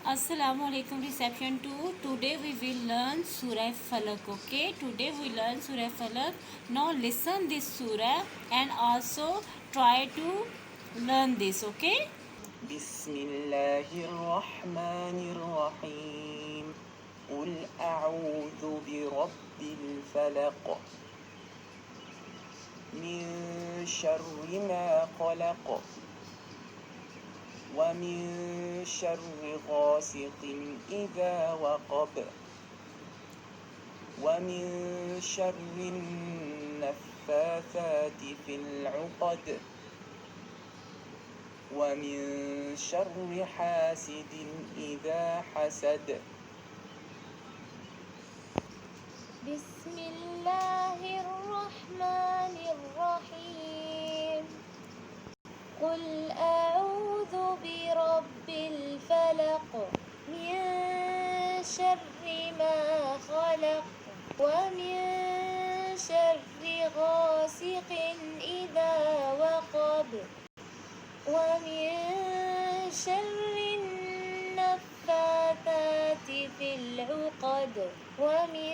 Assalamu alaikum reception 2. Today we will learn Surah Falak. Okay, today we learn Surah Falak. Now listen this surah and also try to learn this. Okay. بسم الله الرحمن الرحيم قل أعوذ برب الفلق من شر ما خلق ومن شر غاسق إذا وقب ومن شر النفاثات في العقد ومن شر حاسد إذا حسد بسم الله الرحمن الرحيم قل أعوذ برب الفلق من شر ما خلق ومن شر غاسق إذا وقب ومن شر النفاثات في العقد ومن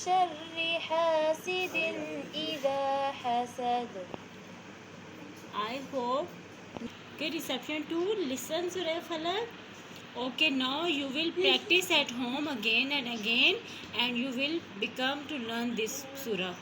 شر حاسد إذا حسد. I hope. Okay, reception 2. Listen Surah Falak. Okay, now you will practice at home again and again, and you will become to learn this surah.